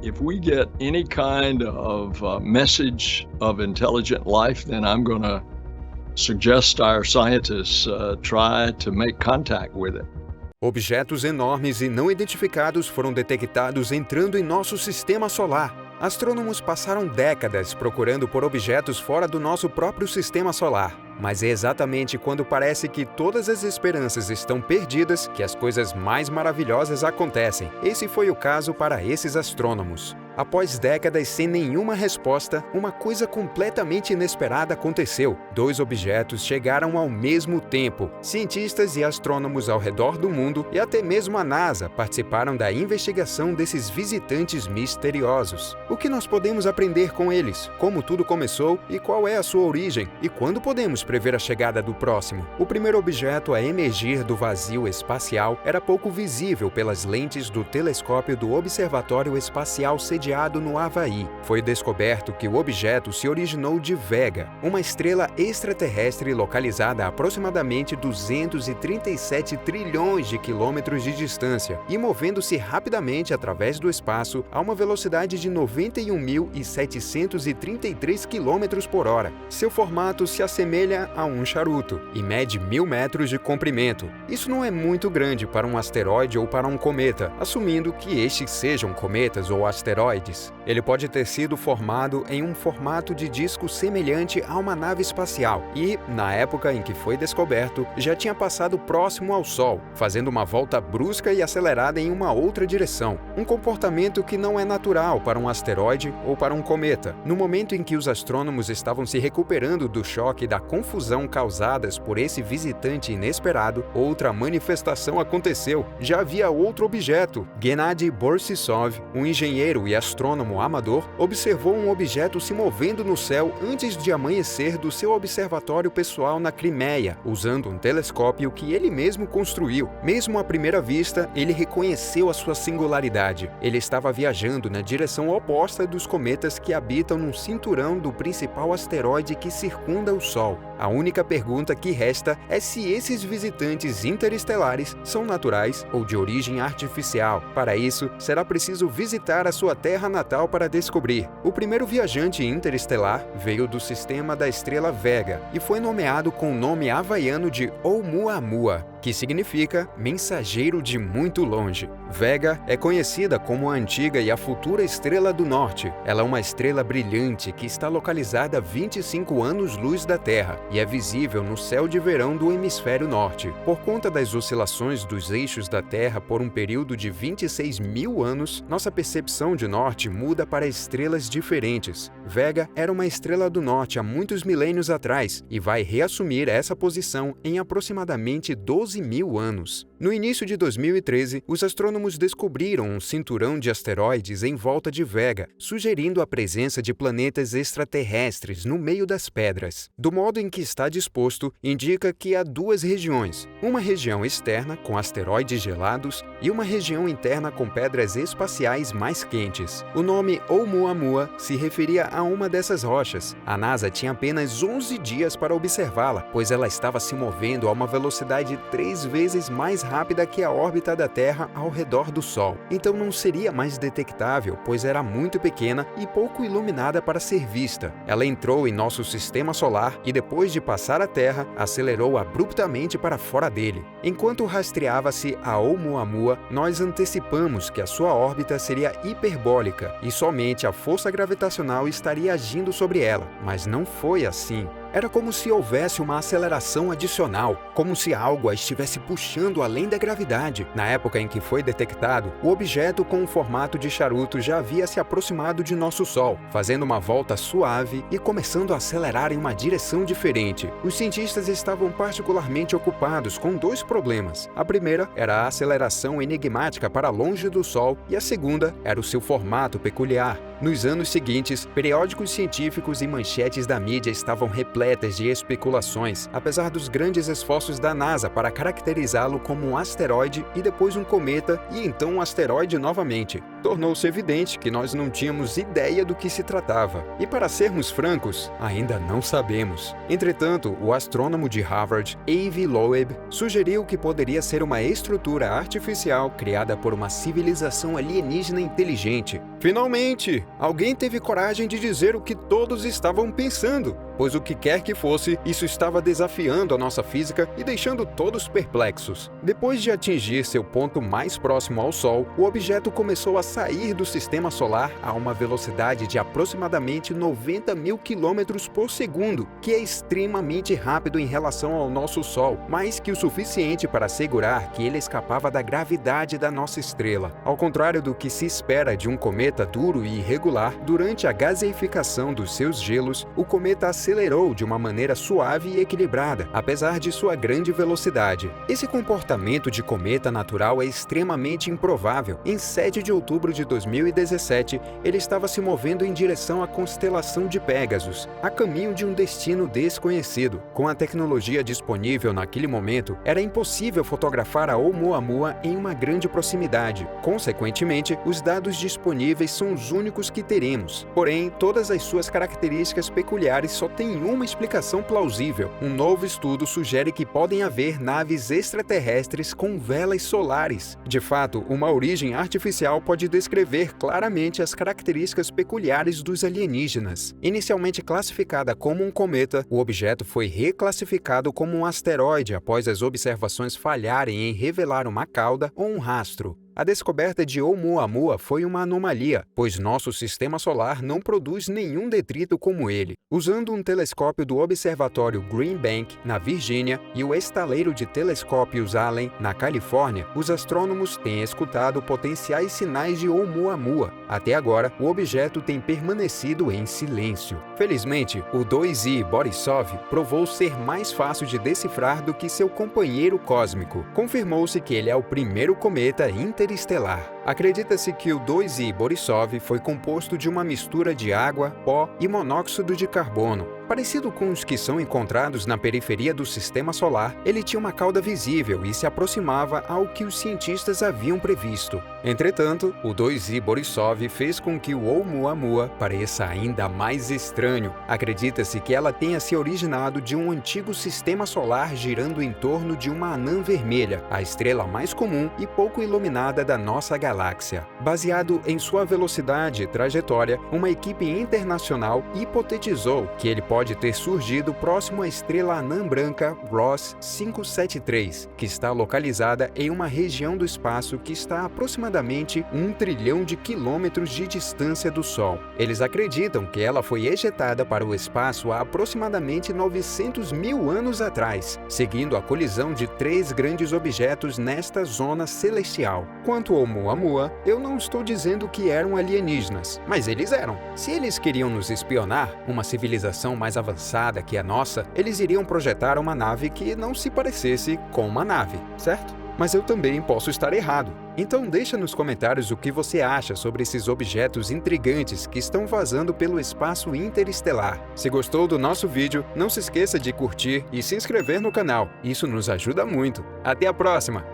If we get any kind of message of intelligent life, then I'm going to suggest our scientists try to make contact with it. Objetos enormes e não identificados foram detectados entrando em nosso sistema solar. Astrônomos passaram décadas procurando por objetos fora do nosso próprio sistema solar. Mas é exatamente quando parece que todas as esperanças estão perdidas que as coisas mais maravilhosas acontecem. Esse foi o caso para esses astrônomos. Após décadas sem nenhuma resposta, uma coisa completamente inesperada aconteceu. 2 objetos chegaram ao mesmo tempo. Cientistas e astrônomos ao redor do mundo e até mesmo a NASA participaram da investigação desses visitantes misteriosos. O que nós podemos aprender com eles? Como tudo começou e qual é a sua origem? E quando podemos prever a chegada do próximo? O primeiro objeto a emergir do vazio espacial era pouco visível pelas lentes do telescópio do Observatório Espacial sediado no Havaí. Foi descoberto que o objeto se originou de Vega, uma estrela extraterrestre localizada a aproximadamente 237 trilhões de quilômetros de distância e movendo-se rapidamente através do espaço a uma velocidade de 91.733 km por hora. Seu formato se assemelha a um charuto e mede 1000 metros de comprimento. Isso não é muito grande para um asteroide ou para um cometa, assumindo que estes sejam cometas ou asteroides. Ele pode ter sido formado em um formato de disco semelhante a uma nave espacial e, na época em que foi descoberto, já tinha passado próximo ao Sol, fazendo uma volta brusca e acelerada em uma outra direção. Um comportamento que não é natural para um asteroide ou para um cometa. No momento em que os astrônomos estavam se recuperando do choque e da confusão causadas por esse visitante inesperado, outra manifestação aconteceu. Já havia outro objeto. Gennady Borisov, um engenheiro e astrônomo amador, observou um objeto se movendo no céu antes de amanhecer do seu observatório pessoal na Crimeia, usando um telescópio que ele mesmo construiu. Mesmo à primeira vista, ele reconheceu a sua singularidade. Ele estava viajando na direção oposta dos cometas que habitam num cinturão do principal asteroide que circunda o Sol. A única pergunta que resta é se esses visitantes interestelares são naturais ou de origem artificial. Para isso, será preciso visitar a sua terra natal para descobrir. O primeiro viajante interestelar veio do sistema da estrela Vega e foi nomeado com o nome havaiano de Oumuamua, que significa mensageiro de muito longe. Vega é conhecida como a antiga e a futura Estrela do Norte. Ela é uma estrela brilhante que está localizada a 25 anos-luz da Terra e é visível no céu de verão do hemisfério norte. Por conta das oscilações dos eixos da Terra por um período de 26 mil anos, nossa percepção de norte muda para estrelas diferentes. Vega era uma estrela do norte há muitos milênios atrás e vai reassumir essa posição em aproximadamente 12 mil anos. No início de 2013, os astrônomos descobriram um cinturão de asteroides em volta de Vega, sugerindo a presença de planetas extraterrestres no meio das pedras. Do modo em que está disposto, indica que há 2 regiões, uma região externa com asteroides gelados e uma região interna com pedras espaciais mais quentes. O nome Oumuamua se referia a uma dessas rochas. A NASA tinha apenas 11 dias para observá-la, pois ela estava se movendo a uma velocidade 3 vezes mais rápida que a órbita da Terra ao redor do Sol. Então não seria mais detectável, pois era muito pequena e pouco iluminada para ser vista. Ela entrou em nosso sistema solar e depois de passar a Terra, acelerou abruptamente para fora dele. Enquanto rastreava-se a Oumuamua, nós antecipamos que a sua órbita seria hiperbólica e somente a força gravitacional estaria agindo sobre ela, mas não foi assim. Era como se houvesse uma aceleração adicional, como se algo a estivesse puxando além da gravidade. Na época em que foi detectado, o objeto com o formato de charuto já havia se aproximado de nosso Sol, fazendo uma volta suave e começando a acelerar em uma direção diferente. Os cientistas estavam particularmente ocupados com 2 problemas. A primeira era a aceleração enigmática para longe do Sol e a segunda era o seu formato peculiar. Nos anos seguintes, periódicos científicos e manchetes da mídia estavam repletas de especulações, apesar dos grandes esforços da NASA para caracterizá-lo como um asteroide e depois um cometa e então um asteroide novamente. tornou-se evidente que nós não tínhamos ideia do que se tratava. E para sermos francos, ainda não sabemos. Entretanto, o astrônomo de Harvard, Avi Loeb, sugeriu que poderia ser uma estrutura artificial criada por uma civilização alienígena inteligente. Finalmente, alguém teve coragem de dizer o que todos estavam pensando, pois o que quer que fosse, isso estava desafiando a nossa física e deixando todos perplexos. Depois de atingir seu ponto mais próximo ao Sol, o objeto começou a sair do sistema solar a uma velocidade de aproximadamente 90 mil quilômetros por segundo, que é extremamente rápido em relação ao nosso Sol, mais que o suficiente para assegurar que ele escapava da gravidade da nossa estrela. Ao contrário do que se espera de um cometa duro e irregular, durante a gaseificação dos seus gelos, o cometa acelerou de uma maneira suave e equilibrada, apesar de sua grande velocidade. Esse comportamento de cometa natural é extremamente improvável. Em 7 de outubro de 2017, ele estava se movendo em direção à constelação de Pégasus, a caminho de um destino desconhecido. Com a tecnologia disponível naquele momento, era impossível fotografar a Oumuamua em uma grande proximidade. Consequentemente, os dados disponíveis são os únicos que teremos. Porém, todas as suas características peculiares só têm uma explicação plausível. Um novo estudo sugere que podem haver naves extraterrestres com velas solares. De fato, uma origem artificial pode descrever claramente as características peculiares dos alienígenas. Inicialmente classificada como um cometa, o objeto foi reclassificado como um asteroide após as observações falharem em revelar uma cauda ou um rastro. A descoberta de Oumuamua foi uma anomalia, pois nosso sistema solar não produz nenhum detrito como ele. Usando um telescópio do Observatório Green Bank, na Virgínia, e o estaleiro de telescópios Allen, na Califórnia, os astrônomos têm escutado potenciais sinais de Oumuamua. Até agora, o objeto tem permanecido em silêncio. Felizmente, o 2I Borisov provou ser mais fácil de decifrar do que seu companheiro cósmico. Confirmou-se que ele é o primeiro cometa interestelar. Acredita-se que o 2I Borisov foi composto de uma mistura de água, pó e monóxido de carbono. Parecido com os que são encontrados na periferia do sistema solar, ele tinha uma cauda visível e se aproximava ao que os cientistas haviam previsto. Entretanto, o 2I Borisov fez com que o Oumuamua pareça ainda mais estranho. Acredita-se que ela tenha se originado de um antigo sistema solar girando em torno de uma anã vermelha, a estrela mais comum e pouco iluminada da nossa galáxia. Baseado em sua velocidade e trajetória, uma equipe internacional hipotetizou que ele pode ter surgido próximo à estrela anã branca Ross 573, que está localizada em uma região do espaço que está a aproximadamente 1 trilhão de quilômetros de distância do Sol. Eles acreditam que ela foi ejetada para o espaço há aproximadamente 900 mil anos atrás, seguindo a colisão de 3 grandes objetos nesta zona celestial. Quanto ao Oumuamua, eu não estou dizendo que eram alienígenas, mas eles eram. Se eles queriam nos espionar, uma civilização mais avançada que a nossa, eles iriam projetar uma nave que não se parecesse com uma nave, certo? Mas eu também posso estar errado. Então deixa nos comentários o que você acha sobre esses objetos intrigantes que estão vazando pelo espaço interestelar. Se gostou do nosso vídeo, não se esqueça de curtir e se inscrever no canal. Isso nos ajuda muito. Até a próxima!